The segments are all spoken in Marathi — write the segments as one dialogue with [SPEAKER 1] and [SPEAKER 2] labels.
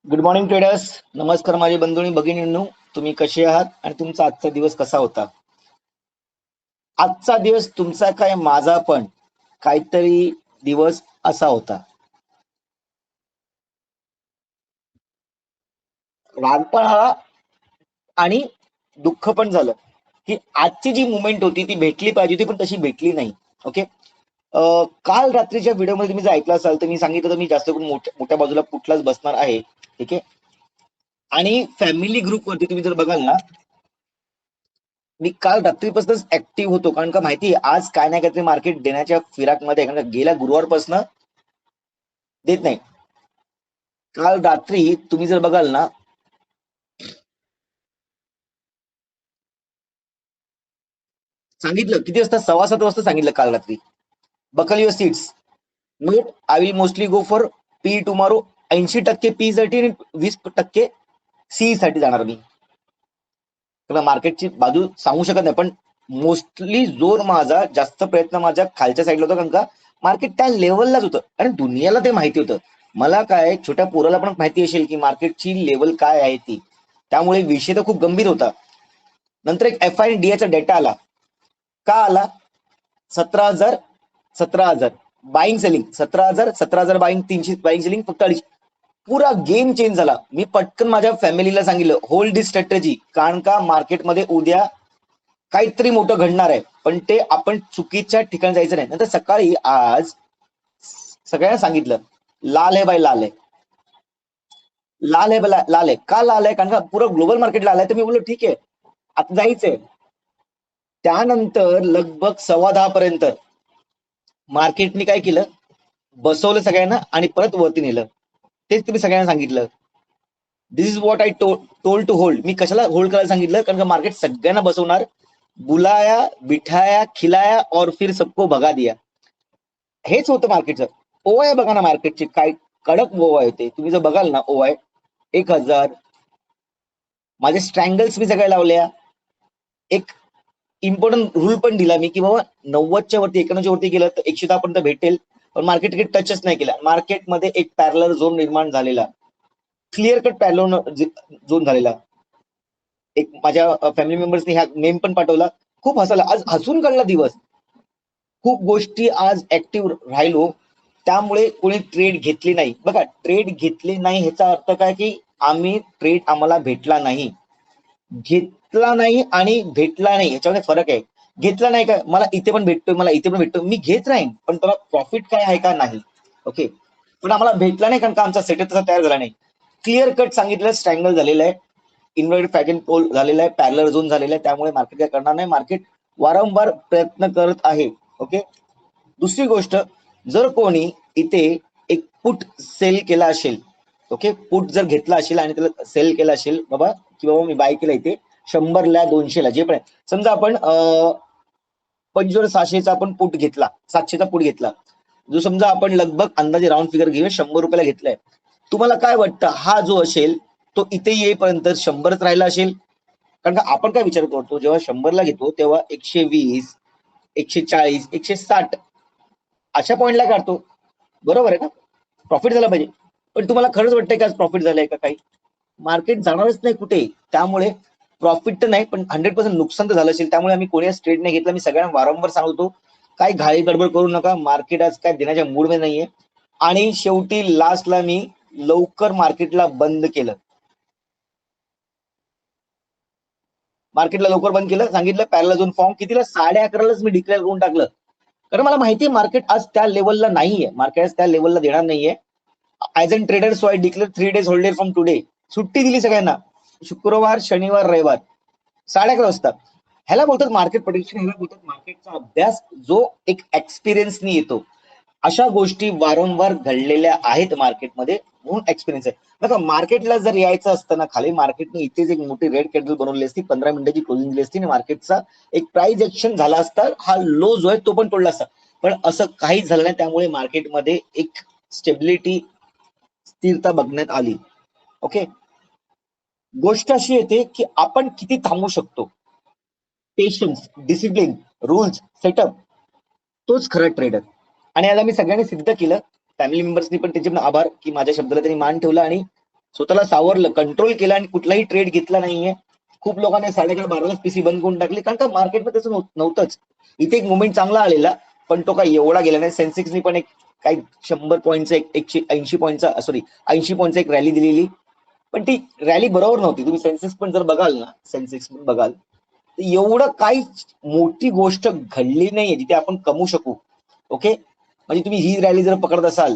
[SPEAKER 1] Good morning traders. नमस्कार माझे बंधू आणि भगिनींनो. तुम्ही कसे आहात आणि तुमचा आजचा दिवस कसा होता? आजचा दिवस तुमचा काय माझा पण काहीतरी दिवस असा होता. रागपणा आणि दुःख पण झालं की आजची जी मुवमेंट होती ती भेटली पाहिजे होती, पण तशी भेटली नाही. ओके. काल रात्रीच्या व्हिडिओमध्ये तुम्ही जर ऐकलं असाल तर मी सांगितलं होतं मी जास्त करून मोठ्या बाजूला कुठलाच बसणार आहे. ठीक आहे. आणि फॅमिली ग्रुपवरती तुम्ही जर बघाल ना, मी काल रात्रीपासूनच ऍक्टिव्ह होतो, कारण का माहिती आज काय नाही काहीतरी मार्केट देण्याच्या फिराकमध्ये, कारण का गेल्या गुरुवारपासून देत नाही. काल रात्री तुम्ही जर बघाल ना, सांगितलं किती वाजता, 6:15 वाजता सांगितलं काल रात्री. Buckle your seats. Note, I will mostly go for P tomorrow. 80% P साठी आणि 20% सी साठी जाणार मी. त्याला मार्केटची बाजू सांगू शकत नाही, पण मोस्टली जोर माझा, जास्त प्रयत्न माझ्या खालच्या साईडला होता, कारण का मार्केट त्या लेवललाच होतं आणि दुनियाला ते माहिती होतं. मला काय, छोट्या पोराला पण माहिती असेल की मार्केटची लेवल काय आहे ती. त्यामुळे विषय तर खूप गंभीर होता. नंतर एक एफ आय डी चा डेटा आला. का आला? 17,000, 17,000 buying selling, 17,000, 17,000 buying, 300 buying selling, फक्त 250. पुरा गेम चेंज झाला. मी पटकन माझ्या फॅमिलीला सांगितलं होल्ड दिस स्ट्रॅटेजी, कारण का मार्केटमध्ये उद्या काहीतरी मोठं घडणार आहे, पण ते आपण चुकीच्या ठिकाणी जायचं नाही. नंतर सकाळी आज सगळ्यांना सांगितलं लाल आहे बाय, लाल आहे, लाल आहे, लाल आहे. का लाल आहे? कारण का पुरं ग्लोबल मार्केट लाल आहे. तर मी बोललो ठीक आहे, आता जायचंय. त्यानंतर लगभग 10:15 पर्यंत मार्केटने काय केलं, बसवलं सगळ्यांना आणि परत वरती नेलं. तेच तुम्ही सगळ्यांना सांगितलं. This is what I told to hold. मी कशाला होल्ड करायला सांगितलं? कारण का मार्केट सगळ्यांना बसवणार. बुलाया, बिठाया, खिलाया और फिर सबको भगा दिया. हेच होतं मार्केटचं. ओआय बघा ना, मार्केटची काय कडक ओआय होते. तुम्ही जर बघाल ना ओआय 1,000. माझे स्ट्रँगल्स मी सगळ्या लावल्या. एक इम्पॉर्टंट रूल पण दिला मी की बाबा 90च्या वरती, 91च्या वरती गेलं तर 110 पर्यंत भेटेल, पण मार्केट काही टचच नाही केला. मार्केटमध्ये एक पॅरलर झोन निर्माण झालेला, क्लिअर कट पॅरलर झोन झालेला. एक माझ्या फॅमिली मेंबर्सनी ह्या मेम पण पाठवला. खूप हसायला, आज हसून काढला दिवस. खूप गोष्टी आज ऍक्टिव्ह राहिलो, त्यामुळे कोणी ट्रेड घेतली नाही. बघा, ट्रेड घेतली नाही ह्याचा अर्थ काय की आम्ही ट्रेड आम्हाला भेटला नाही. घेतला नाही आणि भेटला नाही ह्याच्यामध्ये फरक आहे. घेतला नाही काय, मला इथे पण भेटतोय, मला इथे पण भेटतो, मी घेत राहीन, पण त्याला प्रॉफिट काय आहे का नाही. ओके. पण आम्हाला भेटला नाही, कारण का आमचा सेटअप तसा तयार झाला नाही. क्लिअर कट सांगितलं, स्ट्रँगल झालेलं आहे, इन्व्हर्टेड फॅगन पोल झालेला आहे, पॅरलर झोन झालेला आहे. त्यामुळे मार्केट काय करणार नाही. मार्केट वारंवार प्रयत्न करत आहे. ओके. दुसरी गोष्ट, जर कोणी इथे एक पुट सेल केला असेल, ओके, पुट जर घेतला असेल आणि त्याला सेल केला असेल, बाबा की बाबा मी बाय केला इथे 100ला, 200ला, जे पण आहे. समजा आपण 25,600चा आपण पुट घेतला, 700चा पुट घेतला, जो समजा आपण लगभग अंदाजे राऊंड फिगर घेऊया 100 रुपयाला घेतलाय. तुम्हाला काय वाटतं, हा जो असेल तो इथे येईपर्यंत 100च राहिला असेल? कारण का आपण काय विचार करतो, जेव्हा 100ला घेतो तेव्हा 120, 140, 160 अशा पॉईंटला काढतो. बरोबर आहे ना? प्रॉफिट झाला पाहिजे. पण तुम्हाला खरंच वाटतंय का आज प्रॉफिट झालंय का काही? मार्केट जाणारच नाही कुठे. त्यामुळे प्रॉफिट तर नाही, पण 100% नुकसान तर झालं असेल. त्यामुळे आम्ही कोणी ट्रेड नाही घेतला. मी सगळ्यांना वारंवार सांगतो, काही घाई गडबड करू नका. मार्केट आज काय देण्याच्या मूडमध्ये नाहीये. आणि शेवटी लास्टला मी लवकर मार्केटला बंद केलं. मार्केटला लवकर बंद केलं, सांगितलं पॅरलल झोन फॉर्म कितीला, 11:30लाच मी डिक्लेअर करून टाकलं. कारण मला माहितीये मार्केट आज त्या लेवलला नाहीये. मार्केट आज त्या लेवलला देणार नाहीये. As an trader, so I declare 3 days holded from today. सुट्टी दिली सगळ्यांना, शुक्रवार, शनिवार, रविवार, 11:30 वाजता. ह्याला बोलतात मार्केट प्रोडिक्शन, ह्याला बोलतात मार्केटचा अभ्यास, जो एक एक्सपिरियन्सनी येतो. अशा गोष्टी वारंवार घडलेल्या आहेत मार्केटमध्ये, म्हणून एक्सपिरियन्स आहे. बघा, मार्केटला जर यायचं असतं ना खाली, मार्केटने इथेच एक मोठी रेड कॅन्डल बनवली असती, 15 मिनिटाची क्लोजिंग दिली असती आणि मार्केटचा एक प्राइस ऍक्शन झाला असता. हा लो जो आहे तो पण तोडला असता, पण असं काहीच झालं नाही. त्यामुळे मार्केटमध्ये एक स्टेबिलिटी, स्थिरता बघण्यात आली. ओके. गोष्ट अशी येते की आपण किती थांबू शकतो. पेशन्स, डिसिप्लिन, रूल्स, सेटअप, तोच खरा ट्रेडर. आणि याला मी सगळ्यांनी सिद्ध केलं. फॅमिली मेंबर्सनी पण त्याचे पण आभार की माझ्या शब्दाला त्यांनी मान ठेवला आणि स्वतःला सावरलं, कंट्रोल केलं आणि कुठलाही ट्रेड घेतला नाहीये. खूप लोकांनी 11:30 पीसी बंद करून टाकली, कारण का मार्केटमध्ये तसं नव्हतंच. इथे एक मुवमेंट चांगला आलेला, पण तो काही एवढा गेला नाही. सेन्सेक्सनी पण एक काही 100 पॉईंटचा 180 पॉईंटचा 80 पॉईंटचा एक रॅली दिलेली, पण ती रॅली बरोबर नव्हती. तुम्ही सेन्सेक्स पण जर बघाल ना, सेन्सेक्स पण बघाल तर एवढं काही मोठी गोष्ट घडली नाहीये जिथे आपण कमवू शकू. ओके, म्हणजे तुम्ही ही रॅली जर पकडत असाल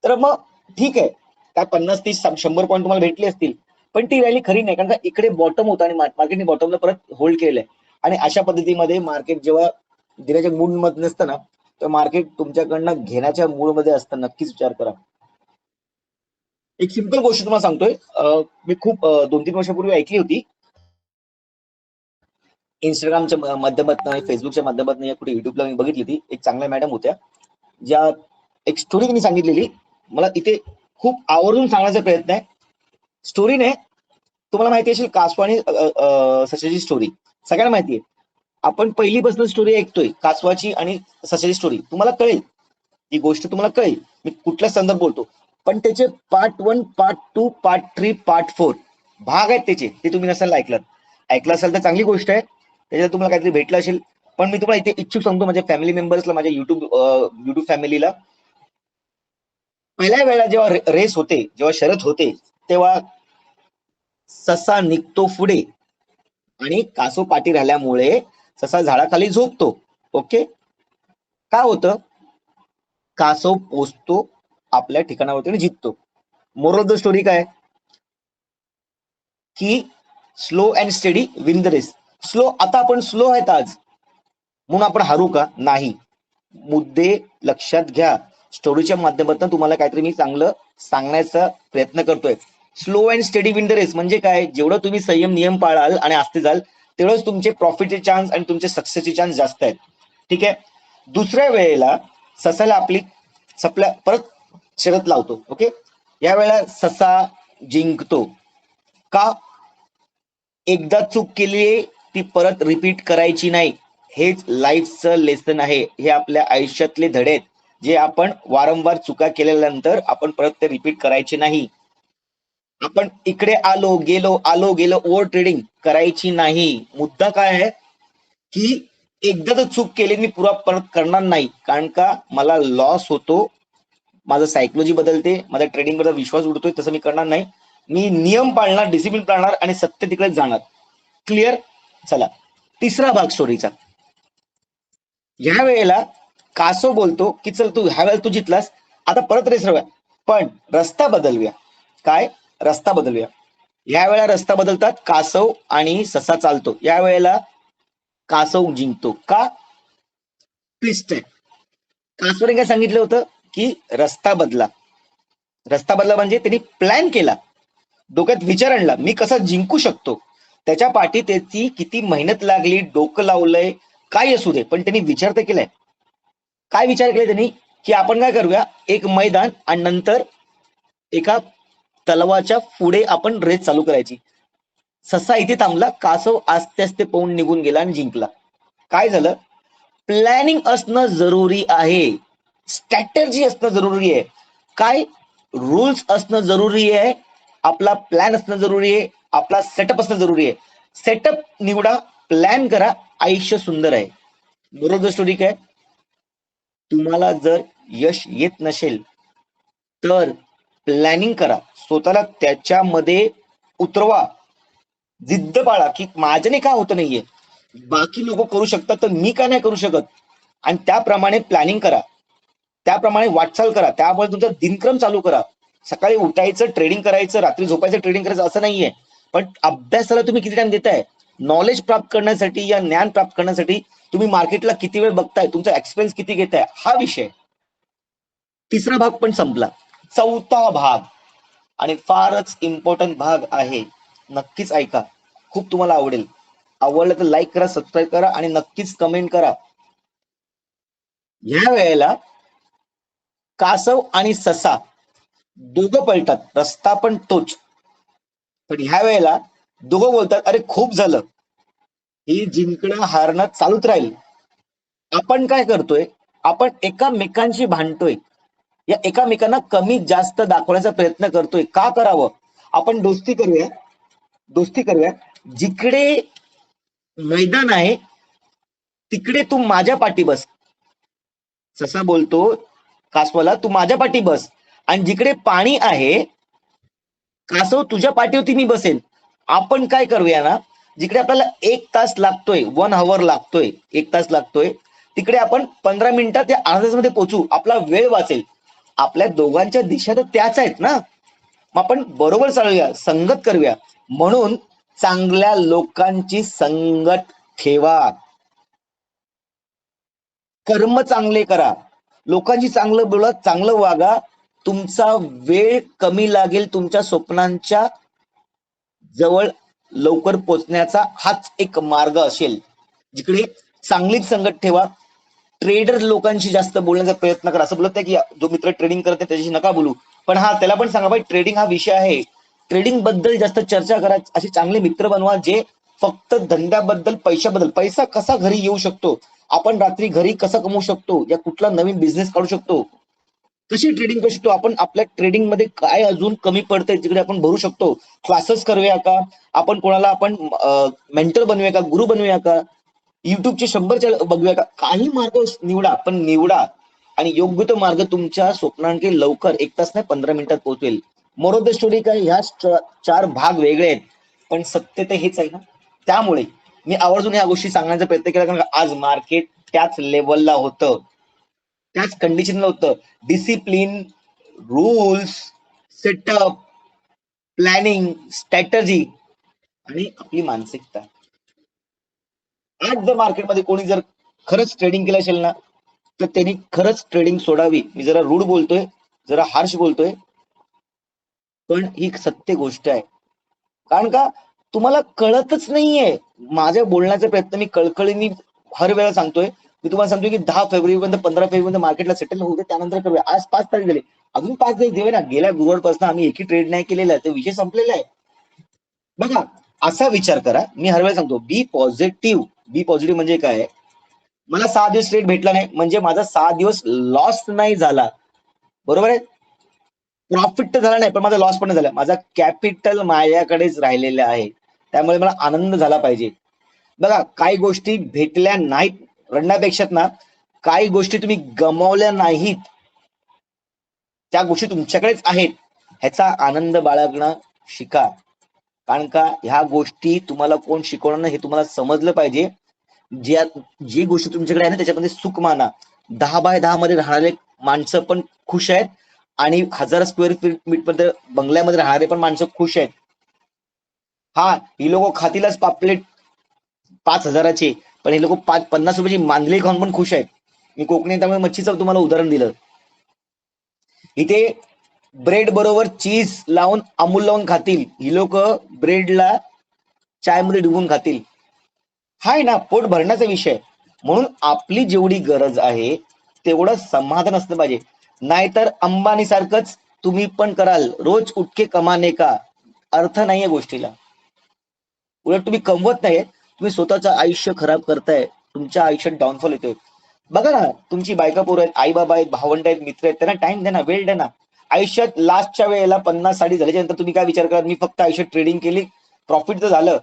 [SPEAKER 1] तर मग ठीक आहे, काय 50-30-100 पॉईंट तुम्हाला भेटले असतील, पण ती रॅली खरी नाही, कारण का इकडे बॉटम होता आणि मार्केटने बॉटमला परत होल्ड केलंय. आणि अशा पद्धतीमध्ये मार्केट जेव्हा देण्याच्या मूड मध्ये नसतं ना, तर मार्केट तुमच्याकडनं घेण्याच्या मूड मध्ये असतं. नक्कीच विचार करा. एक सिंपल गोष्ट तुम्हाला सांगतोय, मी खूप 2-3 वर्षापूर्वी ऐकली होती. इंस्टाग्रामच्या माध्यमातून, फेसबुकच्या माध्यमातून, या कुठे युट्यूबला मी बघितली ती. एक चांगल्या मॅडम होत्या, ज्या एक स्टोरी त्यांनी सांगितलेली. मला इथे खूप आवर्जून सांगण्याचा प्रयत्न आहे. स्टोरी नाही, तुम्हाला माहिती असेल कासव आणि सशाची स्टोरी सगळ्यांना माहिती आहे. आपण पहिलीपासून स्टोरी ऐकतोय कासवाची आणि सशाची स्टोरी, तुम्हाला कळेल ही गोष्ट, तुम्हाला कळेल मी कुठल्या संदर्भ बोलतो. पण त्याचे पार्ट 1, पार्ट 2, पार्ट 3, पार्ट 4 भाग आहेत त्याचे, ते तुम्ही नसाल ऐकलं असेल तर चांगली गोष्ट आहे, त्याच्यात तुम्हाला काहीतरी भेटलं असेल. पण मी तुम्हाला इथे इच्छुक सांगतो, माझ्या फॅमिली मेंबर्सला, माझ्या युट्यूब फॅमिलीला, पहिल्या वेळेला जेव्हा रेस होते, जेव्हा शर्यत होते, तेव्हा ससा निघतो पुढे आणि कासव पाठी राहिल्यामुळे ससा झाडाखाली झोपतो. ओके, काय होतं, कासव पोचतो आपल्या ठिकाणावरती आणि जिंकतो. मोरल ऑफ द स्टोरी काय, की slow and steady win the race. आता आपण स्लो आहेत आज म्हणून आपण हारू का, नाही. मुद्दे लक्षात घ्या. स्टोरीच्या माध्यमातून तुम्हाला काहीतरी मी चांगलं सांगण्याचा प्रयत्न करतोय. Slow and steady win the race म्हणजे काय, जेवढं तुम्ही संयम नियम पाळाल आणि आस्ते जाल, तेवढंच तुमचे प्रॉफिटचे चान्स आणि तुमचे सक्सेसचे चान्स जास्त आहेत. ठीक आहे. दुसऱ्या वेळेला ससाला आपली सपल्या परत शर्यत लावतो. ओके, या वेळेला ससा जिंकतो. का, एकदा चूक केली ती परत रिपीट करायची नाही. हेच लाईफचं लेसन आहे. हे आपल्या आयुष्यातले धडे आहेत, जे आपण वारंवार चुका केल्यानंतर आपण परत ते रिपीट करायचे नाही. आपण इकडे आलो गेलो ओव्हर ट्रेडिंग करायची नाही. मुद्दा काय आहे, की एकदा तर चूक केली मी पुरा परत करणार नाही, कारण का मला लॉस होतो, माझं सायकोलॉजी बदलते, माझा ट्रेडिंग बद्दल विश्वास उडतोय, तसं मी करणार नाही. मी नियम पाळणार, डिसिप्लिन पाळणार आणि सत्य तिकडे जाणार. क्लिअर. चला, तिसरा भाग स्टोरीचा. ह्या वेळेला कासव बोलतो की चल तू ह्या वेळेला तू जितलास, आता परत रेस रवूया, पण रस्ता बदलूया. काय, रस्ता बदलूया. या वेळेला रस्ता बदलतात, कासव आणि ससा चालतो. या वेळेला कासव जिंकतो. का, ट्विस्ट आहे. कासवाने काय सांगितलं होतं, की रस्ता बदला. रस्ता बदला म्हणजे त्यांनी प्लॅन केला, डोक्यात विचार आणला, मी कसा जिंकू शकतो. त्याच्या पाठी त्याची किती मेहनत लागली, डोकं लावलंय, काय असू दे, पण त्यांनी विचार तर केलाय. काय विचार केलाय त्यांनी, की आपण काय करूया, एक मैदान आणि नंतर एका तलावाच्या पुढे आपण रेस चालू करायची. ससा इथे थांबला, कासव आस्ते आस्ते पळून निघून गेला आणि जिंकला. काय झालं, प्लॅनिंग असणं जरुरी आहे, स्ट्रॅटेजी असणं जरुरी आहे. काय, रूल्स असणं जरुरी आहे, आपला प्लॅन असणं जरुरी आहे, आपला सेटअप असणं जरुरी आहे. सेटअप निवडा, प्लॅन करा, आयुष्य सुंदर आहे. बरोबर स्टोरी काय, तुम्हाला जर यश येत नसेल तर प्लॅनिंग करा, स्वतःला त्याच्यामध्ये उतरवा, जिद्द बाळा, की माझ्याने का होत नाहीये, बाकी लोक करू शकतात तर मी का नाही करू शकत, आणि त्याप्रमाणे प्लॅनिंग करा, त्याप्रमाणे वाटचाल करा, त्यामुळे तुमचा दिनक्रम चालू करा. सकाळी उठायचं ट्रेडिंग करायचं, रात्री झोपायचं ट्रेडिंग करायचं असं नाहीये. पण अभ्यासाला तुम्ही किती टाइम देताय, नॉलेज प्राप्त करण्यासाठी या ज्ञान प्राप्त करण्यासाठी तुम्ही मार्केटला किती वेळ बघताय, तुमचा एक्सपिरियन्स किती घेताय, हा विषय. तिसरा भाग पण संपला. चौथा भाग आणि फारच इम्पॉर्टंट भाग आहे, नक्कीच ऐका, खूप तुम्हाला आवडेल. आवडलं तर लाईक करा, सबस्क्राईब करा आणि नक्कीच कमेंट करा. ह्या वेळेला कासव आणि ससा दोघं पळतात, रस्ता पण तोच. पण ह्या वेळेला दोघं बोलतात, अरे खूप झालं, ही जिंकणं हारणं चालूच राहील. आपण काय करतोय, आपण एकामेकांशी भांडतोय. या एकामेकांना कमी जास्त दाखवण्याचा प्रयत्न करतोय. का करावं? आपण दोस्ती करूया. जिकडे मैदान आहे तिकडे तू माझ्या पाठी बस. ससा बोलतो कासवाला, तू माझ्या पाठी बस, आणि जिकडे पाणी आहे कासव तुझ्या पाठीवरती मी बसेन. आपण काय करूया ना, जिकडे आपल्याला 1 तास लागतोय, 1 hour लागतोय, 1 तास लागतोय, तिकडे आपण 15 मिनिटात या अर्ध्या तासामध्ये पोहोचू. आपला वेळ वाचेल. आपल्या दोघांच्या दिशा तर त्याच आहेत ना. मग आपण बरोबर चालूया, संगत करूया. म्हणून चांगल्या लोकांची संगत ठेवा. कर्म चांगले करा. लोकांशी चांगलं बोला, चांगलं वागा. तुमचा वेळ कमी लागेल तुमच्या स्वप्नांच्या जवळ लवकर पोचण्याचा हाच एक मार्ग असेल. जिकडे चांगलीच संगत ठेवा. ट्रेडर लोकांशी जास्त बोलण्याचा प्रयत्न करा. असं बोलत नाही की जो मित्र ट्रेडिंग करत नाही त्याच्याशी नका बोलू, पण हा त्याला पण सांगा भाई ट्रेडिंग हा विषय आहे, ट्रेडिंग बद्दल जास्त चर्चा करा. असे चांगले मित्र बनवा जे फक्त धंद्याबद्दल, पैशाबद्दल, पैसा कसा घरी येऊ शकतो, आपण रात्री घरी कसं कमवू शकतो, या कुठला नवीन बिझनेस काढू शकतो, कशी ट्रेडिंग करू शकतो, आपण आपल्या ट्रेडिंग मध्ये काय अजून कमी पडतंय तिकडे आपण भरू शकतो. क्लासेस करूया का, आपण कोणाला आपण मेंटर बनवूया का, गुरु बनवूया का, युट्यूबचे 100 बघूया का, काही मार्ग निवडा, पण निवडा आणि योग्य तो मार्ग तुमच्या स्वप्नांकडे लवकर 1 तास नाही 15 मिनिटात पोहोचवेल. मोर ऑफ द स्टोरी काय, ह्या 4 भाग वेगळे आहेत पण सत्य तर हेच आहे ना. त्यामुळे मी आवर्जून ह्या गोष्टी सांगण्याचा प्रयत्न केला, कारण आज मार्केट त्याच लेवलला होतं, त्याच कंडिशनला होतं. Discipline, rules, setup, planning, strategy आणि आपली मानसिकता. आज जर मार्केटमध्ये कोणी जर खरंच ट्रेडिंग केलं असेल ना, तर त्यांनी खरंच ट्रेडिंग सोडावी. मी जरा रूढ बोलतोय, जरा हार्श बोलतोय, पण ही सत्य गोष्ट आहे. कारण का, तुम्हाला कळतच नाहीये. माझ्या बोलण्याचा प्रयत्न मी कळकळीने हर वेळा सांगतोय. मी तुम्हाला सांगतोय की 10 फेब्रुवारी पर्यंत 15 फेब्रुवारी पर्यंत मार्केटला सेटल होऊ दे, त्यानंतर करूया. आज 5 तारीख झाली, अजून 5 दिवस देऊया ना. गेल्या गुरुवारपासून आम्ही एकही ट्रेड नाही केलेला आहे, तो विषय संपलेला आहे. बघा, असा विचार करा. मी हर वेळेला सांगतो बी पॉझिटिव्ह. बी पॉझिटिव्ह म्हणजे काय, मला 6 दिवस ट्रेड भेटला नाही म्हणजे माझा 6 दिवस लॉस नाही झाला, बरोबर आहे. प्रॉफिट तर झाला नाही पण माझा लॉस पण नाही झाला. माझा कॅपिटल माझ्याकडेच राहिलेलं आहे, त्यामुळे मला आनंद झाला पाहिजे. बघा, काही गोष्टी भेटल्या नाहीत रडण्यापेक्षा ना, काही गोष्टी तुम्ही गमावल्या नाहीत, त्या गोष्टी तुमच्याकडेच आहेत, ह्याचा आनंद बाळगणं शिका. कारण का, ह्या गोष्टी तुम्हाला कोण शिकवणार नाही हे तुम्हाला समजलं पाहिजे. ज्या जी गोष्टी तुमच्याकडे आहे ना त्याच्यामध्ये सुख माना. 10 बाय 10 मध्ये राहणारे माणसं पण खुश आहेत आणि 1000 स्क्वेअर फीट मध्ये बंगल्यामध्ये राहणारे पण माणसं खुश आहेत. हा, ही लोक खातीलच पापलेट 5,000चे, पण हे लोक 50 रुपयाची मांदली खाऊन पण खुश आहेत. मी कोकणी त्यामुळे मच्छीचं तुम्हाला उदाहरण दिलं. इथे ब्रेड बरोबर चीज लावून अमूल लावून खातील, ही लोक ब्रेडला चायमध्ये डुबून खातील. हाय ना, पोट भरण्याचा विषय. म्हणून आपली जेवढी गरज आहे तेवढं समाधान असलं पाहिजे. नाहीतर अंबानी सारखंच तुम्ही पण कराल, रोज उठके कमाने का, अर्थ नाहीये गोष्टीला. उलट तुम्ही कमवत नाहीये, तुम्ही स्वतःचं आयुष्य खराब करताय, तुमच्या आयुष्यात डाऊनफॉल येतोय. बघा ना, तुमची बायका पोरं आहेत, आई बाबा आहेत, भावंड आहेत, मित्र आहेत, त्यांना टाइम द्या ना, वेळ द्या ना. आयुष्यात लास्टच्या वेळेला 50-60 झाल्याच्या नंतर तुम्ही काय विचार करा, मी फक्त आयुष्यात ट्रेडिंग केली, प्रॉफिट तर झालं,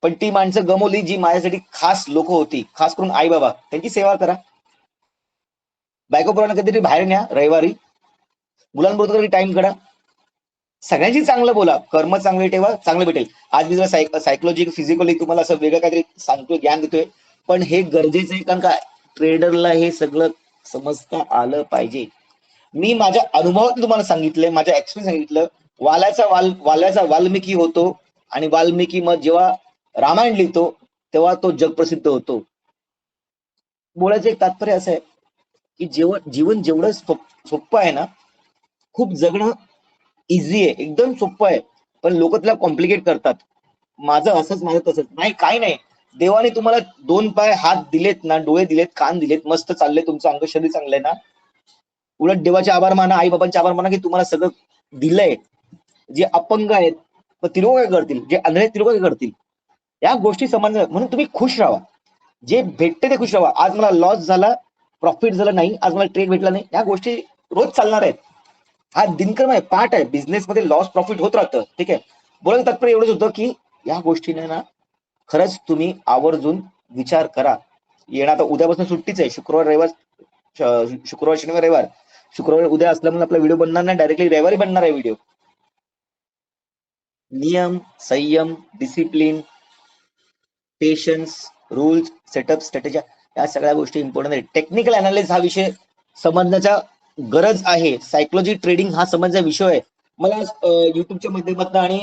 [SPEAKER 1] पण ती माणसं गमवली जी माझ्यासाठी खास लोक होती, खास करून आई बाबा, त्यांची सेवा करा. बायको पोरांना कधीतरी बाहेर न्या रविवारी, मुलांबरोबर तरी टाइम काढा. सगळ्यांशी चांगलं बोला, कर्म चांगले ठेवा, चांगलं भेटेल. आज मी जरा सायकोलॉजी फिजिकली तुम्हाला असं वेगळं काहीतरी सांगतोय, ज्ञान देतोय, पण हे गरजेचं आहे. कारण का, ट्रेडरला हे सगळं समजता आलं पाहिजे. मी माझ्या अनुभवातून तुम्हाला सांगितलंय, माझ्या एक्सपिरियन्स सांगितलं. वाल्याचा वाल्मिकी होतो आणि वाल्मिकी मग जेव्हा रामायण लिहितो तेव्हा तो जगप्रसिद्ध होतो. बोलायचं एक तात्पर्य असं आहे की जीवन जेवढं सोपं आहे ना, खूप जगणं इझी आहे, एकदम सोपं आहे, पण लोक त्याला कॉम्प्लिकेट करतात. माझं असंच, माझं तसंच नाही, काही नाही. देवाने तुम्हाला 2 पाय हात दिलेत ना, डोळे दिलेत, कान दिलेत, मस्त चाललंय तुमचं अंग, शरीर चांगलंय ना. उलट देवाचे आभार माना, आई बाबांचे आभार माना की तुम्हाला सगळं दिलंय. जे अपंग आहेत मग ती लोक काय करतील, जे अंध आहेत ती लोक काय करतील, या गोष्टी समज. म्हणून तुम्ही खुश राहा, जे भेटते ते खुश राहा. आज मला लॉस झाला, प्रॉफिट झालं नाही, आज मला ट्रेड भेटला नाही, या गोष्टी रोज चालणार आहेत. हा दिनक्रम आहे, पार्ट आहे. बिझनेसमध्ये लॉस प्रॉफिट होत राहतं. ठीक आहे. बोलायचं तात्पर्य एवढंच होतं की या गोष्टीने ना खरंच तुम्ही आवर्जून विचार करा. येणार आता उद्यापासून सुट्टीच आहे. शुक्रवार रविवार, शुक्रवार शनिवार रविवार. शुक्रवार उद्या असल्यामुळे आपला व्हिडिओ बनणार नाही, डायरेक्टली रविवारी बनणार आहे व्हिडिओ. नियम, संयम, discipline, patience, rules, setup, strategy या सगळ्या गोष्टी इम्पॉर्टंट आहेत. टेक्निकल अनालिसिस हा विषय समजण्याचा गरज आहे. सायकोलॉजी ट्रेडिंग हा समजण्याचा विषय आहे. मला युट्यूबच्या माध्यमातून आणि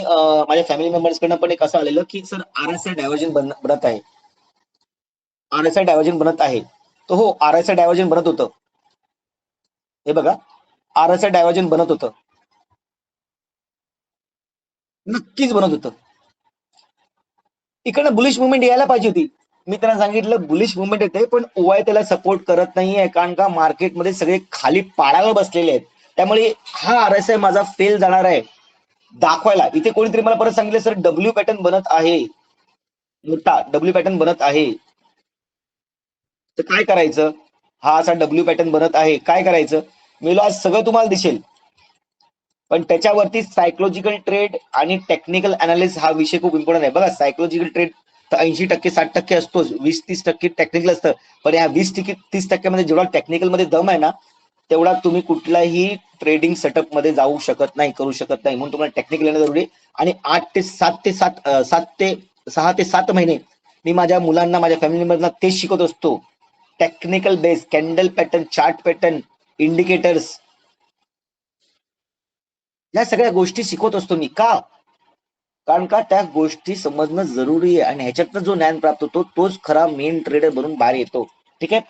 [SPEAKER 1] माझ्या फॅमिली मेंबर्स कडनं पण एक असं आलेलं की सर RSI डायव्हर्जन बनत आहे. RSI डायव्हर्जन बनत आहे. तर हो, RSI डायव्हर्जन बनत होतं. हे बघा, RSI डायव्हर्जन बनत होतं. नक्कीच बनत होतं. इकडनं बुलिश मुवमेंट यायला पाहिजे होती. मी त्यांना सांगितलं बुलिश मुवमेंट येते, पण OI त्याला सपोर्ट करत नाहीये, कारण का मार्केटमध्ये सगळे खाली पाडावर बसलेले आहेत. त्यामुळे हा RSI माझा फेल जाणार आहे दाखवायला. इथे कोणीतरी मला परत सांगितलं सर डब्ल्यू पॅटर्न बनत आहे, मोठा डब्ल्यू पॅटर्न बनत आहे. तर काय करायचं? हा असा डब्ल्यू पॅटर्न बनत आहे, काय करायचं? मी आज सगळं तुम्हाला दिसेल, पण त्याच्यावरती सायकोलॉजिकल ट्रेड आणि टेक्निकल अनालिसिस हा विषय खूप इम्पॉर्टंट आहे. बघा, सायकोलॉजिकल ट्रेड तर 80% 60% असतोच, 20-30% टेक्निकल असतं. पण या 20-30% जेवढा टेक्निकल मध्ये दम आहे ना, तेवढा तुम्ही कुठल्याही ट्रेडिंग सेटअप मध्ये जाऊ शकत नाही, करू शकत नाही. म्हणून तुम्हाला टेक्निकल येणं जरुरी. आणि 6 ते 7 महिने मी माझ्या मुलांना, माझ्या फॅमिली मेंबरना तेच शिकवत असतो. Technical base, candle pattern, chart pattern, indicators, या सगळ्या गोष्टी शिकवत असतो मी. का? कारण का त्या गोष्टी समजणं जरुरी आहे, आणि ह्याच्यातनं जो ज्ञान प्राप्त होतो तोच खरा मेन ट्रेडर बनून बाहेर येतो. ठीक आहे.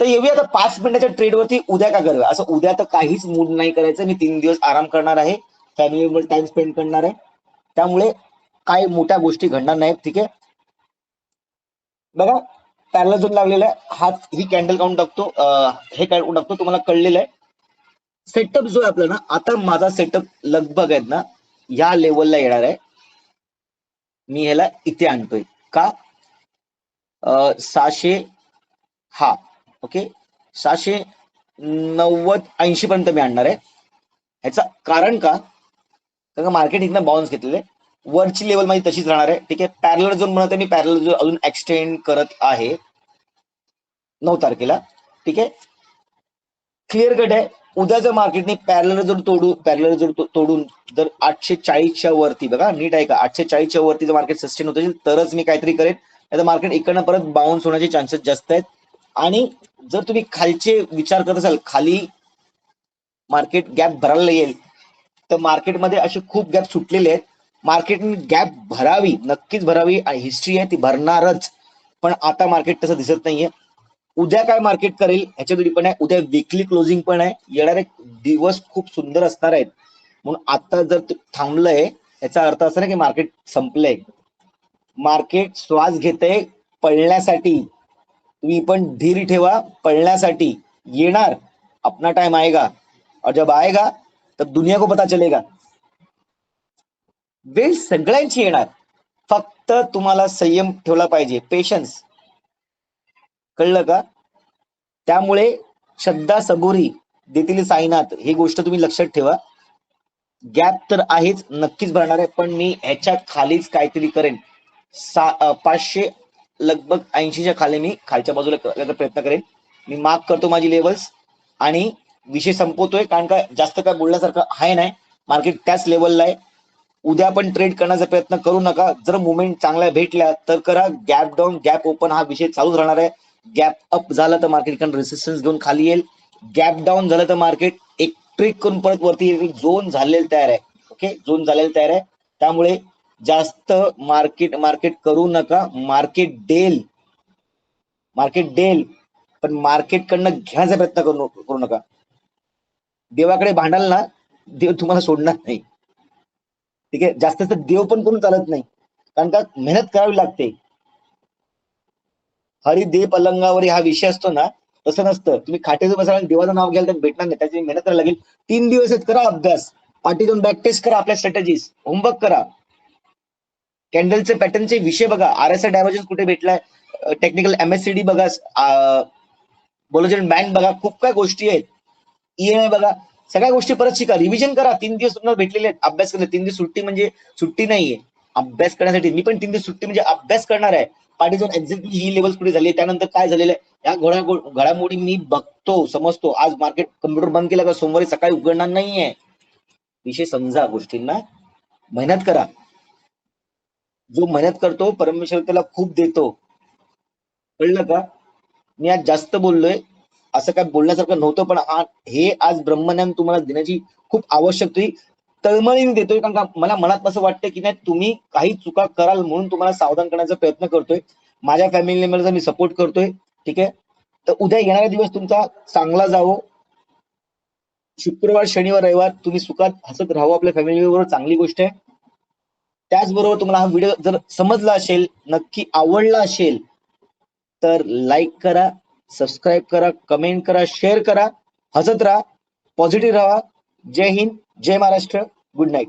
[SPEAKER 1] तर येऊया आता 5 मिनिटाच्या ट्रेडवरती. उद्या काय करूया? असं उद्या तर काहीच मूड नाही करायचं. मी 3 दिवस आराम करणार आहे, फॅमिलीवर टाइम स्पेंड करणार आहे. त्यामुळे काही मोठ्या गोष्टी घडणार नाहीत. ठीक आहे. बघा, पॅरलल झोन लागलेला आहे. ही कॅन्डल काढून टाकतो, हे काढून टाकतो. तुम्हाला कळलेलं आहे. सेटअप जो आहे आपला ना, आता माझा सेटअप लगभग आहेत ना या लेवलला येणार आहे. मी ह्याला इथे आणतोय का? 600, हा, ओके, 690-80 पर्यंत मी आणणार आहे. ह्याचं कारण का? कारण मार्केट इथनं बाउन्स घेतलेलं आहे. वरची लेवल माझी तशीच राहणार आहे. ठीक आहे. पॅरलल झोन म्हणत आहे मी, पॅरलल झोन अजून एक्सटेंड करत आहे 9 तारखेला. ठीक आहे. क्लिअर कट आहे. उद्या जर मार्केटने पॅरलल जर तोडून जर 840च्या वरती, बघा नीट आहे का, 840च्या वरती जर मार्केट सस्टेन होत असेल तरच मी काहीतरी करेन. नाही तर मार्केट इकडनं परत बाउन्स होण्याचे चान्सेस जास्त आहेत. आणि जर तुम्ही खालचे विचार करत असाल, खाली मार्केट गॅप भरायला येईल, तर मार्केटमध्ये असे खूप गॅप सुटलेले आहेत. मार्केटने गॅप भरावी, नक्कीच भरावी, आणि हिस्ट्री आहे ती भरणारच. पण आता मार्केट तसं दिसत नाहीये. उद्या काय मार्केट करेल ह्याच्यावर डिपेंड आहे. उद्या वीकली क्लोजिंग पण आहे. येणारे दिवस खूप सुंदर असणार आहेत. म्हणून आता जर थांबलंय, याचा अर्थ असा ना की मार्केट संपलंय. मार्केट श्वास घेतंय पळण्यासाठी. तुम्ही पण धीर ठेवा, पळण्यासाठी येणार. अपना टाइम आएगा, और जब आएगा तब दुनिया को पता चलेगा. वेळ सगळ्यांची येणार, फक्त तुम्हाला संयम ठेवला पाहिजे, पेशन्स. कळलं का? त्यामुळे श्रद्धा सबुरी देतील साईनाथ, ही गोष्ट तुम्ही लक्षात ठेवा. गॅप तर आहेच, नक्कीच भरणार आहे, पण मी ह्याच्या खालीच काहीतरी करेन. 500 लगभग 80च्या खाली मी खालच्या बाजूला करायचा प्रयत्न करेन. मी मार्क करतो माझी लेवल्स आणि विषय संपवतोय, कारण का जास्त काय बोलण्यासारखं आहे नाही. मार्केट त्याच लेवलला आहे. उद्या पण ट्रेड करण्याचा प्रयत्न करू नका. जर मुवमेंट चांगल्या भेटल्या तर करा. गॅप डाऊन, गॅप ओपन हा विषय चालूच राहणार आहे. गॅप अप झाला तर मार्केट रेसिस्टन्स घेऊन खाली येईल. गॅप डाऊन झालं तर मार्केट एक ट्रिक करून परत वरती येईल. झोन झालेलं तयार आहे. ओके, झोन झालेलं तयार आहे. त्यामुळे जास्त मार्केट करू नका. मार्केट डेल, पण मार्केट कडनं घेण्याचा प्रयत्न करू नका. देवाकडे भांडाल ना, देव तुम्हाला सोडणार नाही. ठीक आहे. जास्त देव पण करून चालत नाही, कारण का मेहनत करावी लागते. हरी दे पलंगावर हा विषय असतो ना, तसं नसतं. तुम्ही खाटेवर बसाल आणि देवाचं नाव घ्याल तर भेटणार नाही. त्याची मेहनत करायला लागेल. 3 दिवस आहेत, करा अभ्यास. पाठी जाऊन बॅक टेस्ट करा, आपल्या स्ट्रॅटेजीज होमवर्क करा. कॅन्डलचे पॅटर्नचे विषय बघा. RSI डायव्हर्जन्स कुठे भेटलाय, टेक्निकल MACD बघा, बोलोजन बँक बघा, खूप काय गोष्टी आहेत. EMA बघा. सगळ्या गोष्टी परत शिका, रिव्हिजन करा. 3 दिवस तुम्हाला भेटलेले आहेत अभ्यास करण्यासाठी. 3 दिवस सुट्टी म्हणजे सुट्टी नाहीये, अभ्यास करण्यासाठी. मी पण 3 दिवस सुट्टी म्हणजे अभ्यास करणार आहे. पाठी जाऊन एक्झॅक्टली ही लेवल कुठे झाली, त्यानंतर काय झालेलं आहे, या घडामोडी मी बघतो, समजतो. आज मार्केट कम्प्युटर बंद केला का सोमवारी सकाळी उघडणार नाहीये. विषय समजा, गोष्टींना मेहनत करा. जो मेहनत करतो परमेश्वर त्याला खूप देतो. कळलं का? मी आज जास्त बोललोय, असं काय बोलण्यासारखं नव्हतं, पण हे आज ब्रह्मज्ञान तुम्हाला देण्याची खूप आवश्यकता तळमळीने देतोय. कारण का मला मनात असं वाटतं की नाही, तुम्ही काही चुका कराल म्हणून तुम्हाला सावधान करण्याचा प्रयत्न करतोय. माझ्या फॅमिली मेंबरचा मी सपोर्ट करतोय. ठीक आहे, तर उद्या येणारा दिवस तुमचा चांगला जावो. शुक्रवार, शनिवार, रविवार तुम्ही सुखात हसत राहावं आपल्या फॅमिली बरोबर, चांगली गोष्ट आहे. त्याचबरोबर तुम्हाला हा व्हिडिओ जर समजला असेल, नक्की आवडला असेल, तर लाईक करा, सबस्क्राईब करा, कमेंट करा, शेअर करा. हसत राहा, पॉझिटिव्ह राहा. जय हिंद, जय महाराष्ट्र, गुड नाईट.